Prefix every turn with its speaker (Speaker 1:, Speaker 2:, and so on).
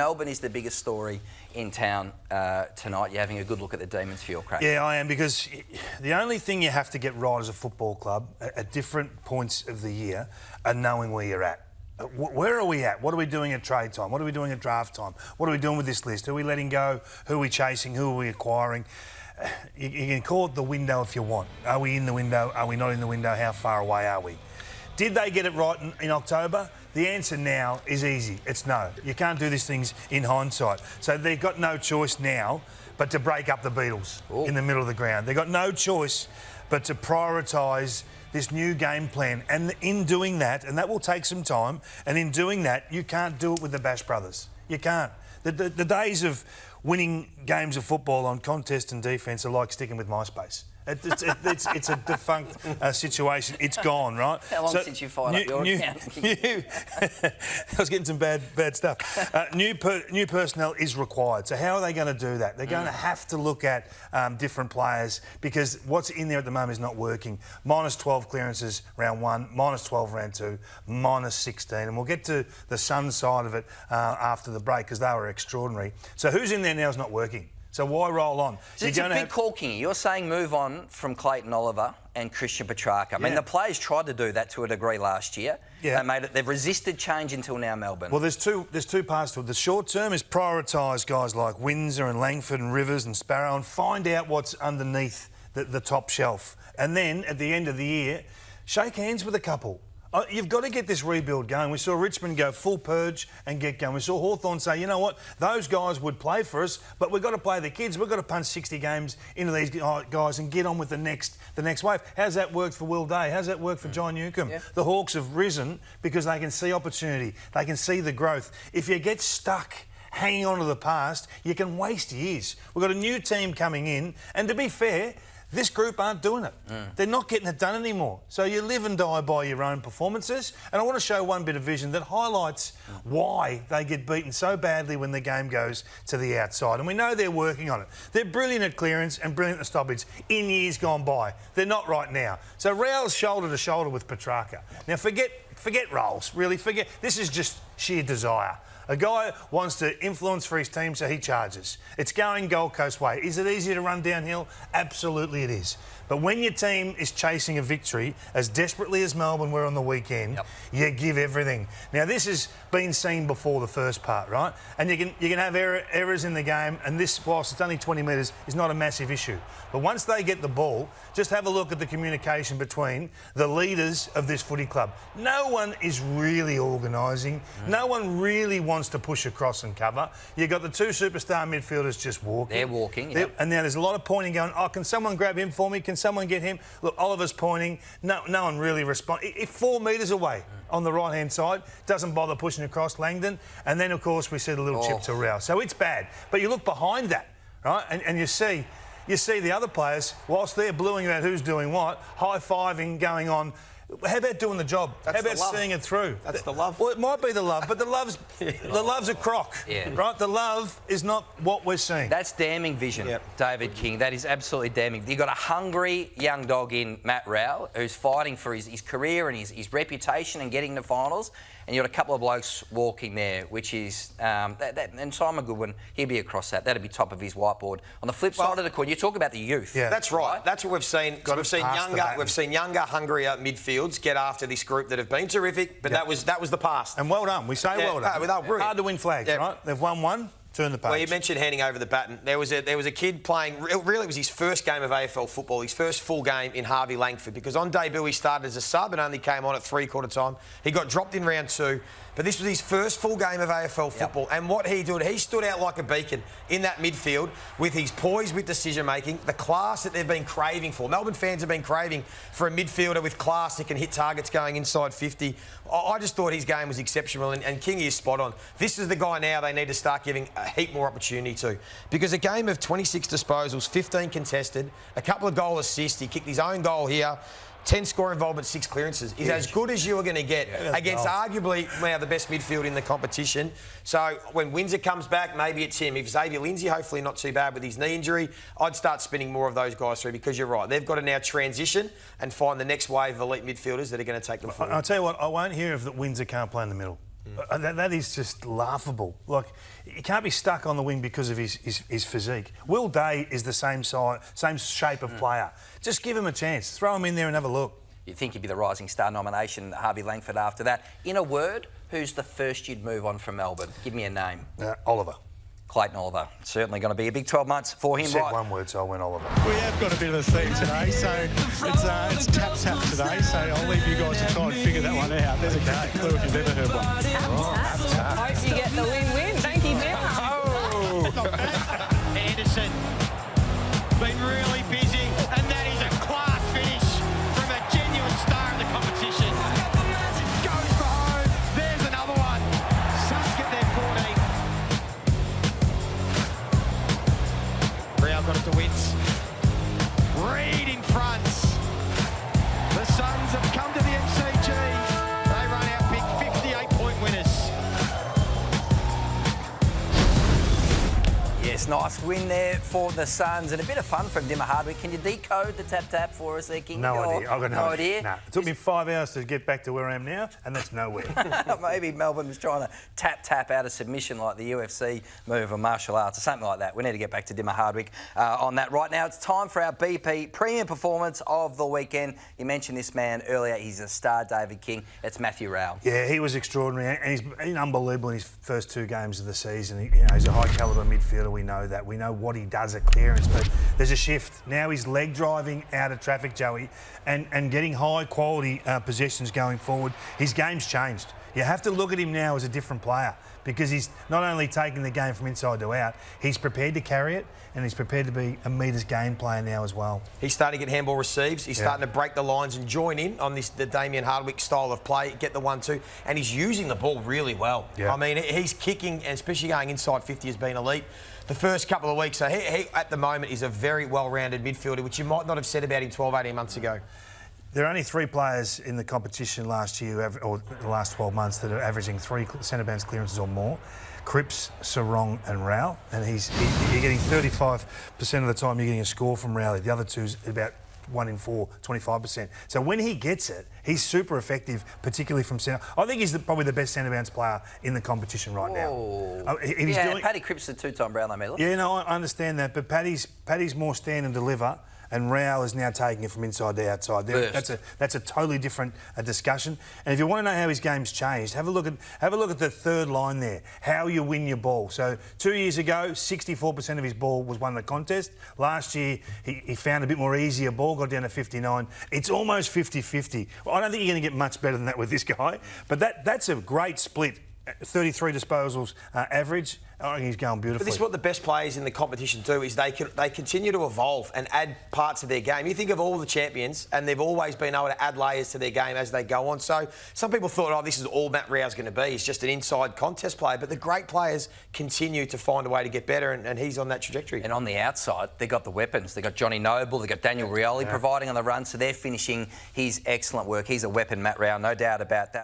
Speaker 1: Melbourne is the biggest story in town tonight. You're having a good look at the Demons for your crack.
Speaker 2: Yeah, I am, because the only thing you have to get right as a football club at different points of the year are knowing where you're at. Where are we at? What are we doing at trade time? What are we doing at draft time? What are we doing with this list? Who are we letting go? Who are we chasing? Who are we acquiring? You can call it the window if you want. Are we in the window? Are we not in the window? How far away are we? Did they get it right in October? The answer now is easy. It's no. You can't do these things in hindsight. So they've got no choice now but to break up the Beatles in the middle of the ground. They've got no choice but to prioritise this new game plan. And in doing that, and that will take some time, and in doing that, you can't do it with the Bash Brothers. You can't. The days of winning games of football on contest and defence are like sticking with MySpace. It's a defunct situation. It's gone, right?
Speaker 1: How long since you fired up your account?
Speaker 2: I was getting some bad stuff. New personnel is required. So how are they going to do that? They're going to have to look at different players, because what's in there at the moment is not working. Minus 12 clearances round 1, minus 12 round 2, minus 16. And we'll get to the Sun side of it after the break, because they were extraordinary. So who's in there now is not working. So why roll on?
Speaker 1: It's a big call, Kingy. You're saying move on from Clayton Oliver and Christian Petrarca. I mean, the players tried to do that to a degree last year. Yeah. They've resisted change until now, Melbourne.
Speaker 2: Well, there's two parts to it. The short term is prioritise guys like Windsor and Langford and Rivers and Sparrow and find out what's underneath the top shelf. And then, at the end of the year, shake hands with a couple. You've got to get this rebuild going. We saw Richmond go full purge and get going. We saw Hawthorn say, you know what, those guys would play for us, but we've got to play the kids. We've got to punch 60 games into these guys and get on with the next wave. How's that worked for Will Day? How's that worked for John Newcombe? Yeah. The Hawks have risen because they can see opportunity. They can see the growth. If you get stuck hanging on to the past, you can waste years. We've got a new team coming in, and to be fair, this group aren't doing it. They're not getting it done anymore. So you live and die by your own performances. And I want to show one bit of vision that highlights why they get beaten so badly when the game goes to the outside. And we know they're working on it. They're brilliant at clearance and brilliant at stoppage in years gone by. They're not right now. So Rowell's shoulder to shoulder with Petrarca. Now forget Rowell's, really. Forget. This is just sheer desire. A guy wants to influence for his team, so he charges. It's going Gold Coast way. Is it easy to run downhill? Absolutely it is. But when your team is chasing a victory, as desperately as Melbourne were on the weekend, you give everything. Now, this has been seen before the first part, right? And you can have errors in the game, and this, whilst it's only 20 metres, is not a massive issue. But once they get the ball, just have a look at the communication between the leaders of this footy club. No one is really organising. No one really wants to push across and cover. You've got the two superstar midfielders just walking.
Speaker 1: They're walking,
Speaker 2: And now there's a lot of pointing going, oh, can someone grab him for me? Can someone get him? Look, Oliver's pointing. No one really responds. If 4 metres away on the right-hand side, doesn't bother pushing across Langdon. And then, of course, we see the little chip to Rowell. So it's bad. But you look behind that, right, and you see the other players, whilst they're bluing about who's doing what, high-fiving going on. How about doing the job? How about seeing it through?
Speaker 3: That's the love.
Speaker 2: Well, it might be the love, but the love's a crock, right? The love is not what we're seeing.
Speaker 1: That's damning vision, David King. That is absolutely damning. You've got a hungry young dog in Matt Rowell who's fighting for his career and his reputation and getting to finals. And you've got a couple of blokes walking there, which is... and Simon Goodwin, he'd be across that. That'd be top of his whiteboard. On the flip side of the coin, you talk about the youth.
Speaker 3: Yeah, that's right. That's what we've seen. We've seen younger, hungrier midfields get after this group that have been terrific, but that was the past.
Speaker 2: And well done. We say well done. Hard to win flags, right? They've won one. Turn the page.
Speaker 3: Well, you mentioned handing over the baton. There was a kid playing, really it was his first game of AFL football, his first full game in Harvey Langford, because on debut he started as a sub and only came on at three-quarter time. He got dropped in round 2, but this was his first full game of AFL football. And what he did, he stood out like a beacon in that midfield with his poise with decision-making, the class that they've been craving for. Melbourne fans have been craving for a midfielder with class that can hit targets going inside 50. I just thought his game was exceptional, and Kingy is spot on. This is the guy now they need to start giving a heap more opportunity to, because a game of 26 disposals, 15 contested, a couple of goal assists, he kicked his own goal here, 10 score involvement, 6 clearances is as good as you are going to get against arguably now the best midfield in the competition. So when Windsor comes back, maybe it's him. If Xavier Lindsay, hopefully not too bad with his knee injury, I'd start spinning more of those guys through, because you're right. They've got to now transition and find the next wave of elite midfielders that are going to take them forward.
Speaker 2: I'll tell you what, I won't hear if that Windsor can't play in the middle. That is just laughable. Like, he can't be stuck on the wing because of his physique. Will Day is the same size, same shape of player. Just give him a chance. Throw him in there and have a look.
Speaker 1: You'd think he'd be the Rising Star nomination, Harvey Langford after that. In a word, who's the first you'd move on from Melbourne? Give me a name.
Speaker 2: Oliver.
Speaker 1: Clayton Oliver. Certainly going to be a big 12 months for him.
Speaker 2: I said one word, so I went Oliver.
Speaker 4: We have got a bit of a theme today, so it's tap today, so I'll leave you guys to try and figure that one out. There's a clue if you've ever heard one.
Speaker 5: Tap. Hope you get the win-win. Thank you, Jim.
Speaker 6: Anderson, been really busy, and that is a class finish from a genuine star in the competition. Goes for home. There's another one. Suns get their 14. Rowell got it to Wins. Reed in front. The Suns have come to the MCG. They run out big 58-point winners.
Speaker 1: Yes, nice win there for the Suns and a bit of fun from Dimmer Hardwick. Can you decode the tap for us there, King?
Speaker 2: No idea. I've got no idea.
Speaker 1: idea.
Speaker 2: No. It took me 5 hours to get back to where I am now, and that's nowhere.
Speaker 1: Maybe Melbourne was trying to tap out of submission like the UFC move of martial arts or something like that. We need to get back to Dimmer Hardwick on that. Right now, it's time for our BP premium performance of the weekend. You mentioned this man earlier. He's a star, David King. It's Matthew Rowell.
Speaker 2: Yeah, he was extraordinary, and he's been unbelievable in his first 2 games of the season. He's a high-calibre midfielder. We know that. We know what he does at clearance, but there's a shift. Now he's leg driving out of traffic, Joey, and getting high-quality possessions going forward. His game's changed. You have to look at him now as a different player because he's not only taking the game from inside to out, he's prepared to carry it and he's prepared to be a metres game player now as well.
Speaker 3: He's starting to get handball receives. He's starting to break the lines and join in on the Damien Hardwick style of play, get the 1-2, and he's using the ball really well.
Speaker 2: Yeah.
Speaker 3: I mean, he's kicking, and especially going inside 50 has been elite the first couple of weeks. So he at the moment, is a very well-rounded midfielder, which you might not have said about him 12, 18 months ago.
Speaker 2: There are only 3 players in the competition last year, or the last 12 months, that are averaging 3 centre-bounce clearances or more. Cripps, Sarong and Rowell. And you're getting 35% of the time you're getting a score from Rowell. The other 2's about 1 in 4, 25%. So when he gets it, he's super effective, particularly from centre. I think he's probably the best centre-bounce player in the competition right now.
Speaker 1: Paddy Cripps is a 2-time Brownlow medalist.
Speaker 2: Yeah, no, I understand that, but Paddy's more stand and deliver, and Rowell is now taking it from inside to outside. That's a totally different discussion. And if you want to know how his game's changed, have a look at the third line there. How you win your ball. So 2 years ago, 64% of his ball was won the contest. Last year, he found a bit more easier ball, got down to 59. It's almost 50-50. Well, I don't think you're going to get much better than that with this guy. But that's a great split. 33 disposals average. I think he's going beautifully.
Speaker 3: But this is what the best players in the competition do, is they continue to evolve and add parts of their game. You think of all the champions, and they've always been able to add layers to their game as they go on. So some people thought, oh, this is all Matt Rowell's going to be. He's just an inside contest player. But the great players continue to find a way to get better, and he's on that trajectory.
Speaker 1: And on the outside, they've got the weapons. They've got Johnny Noble, they've got Daniel Rioli providing on the run, so they're finishing his excellent work. He's a weapon, Matt Rowell, no doubt about that.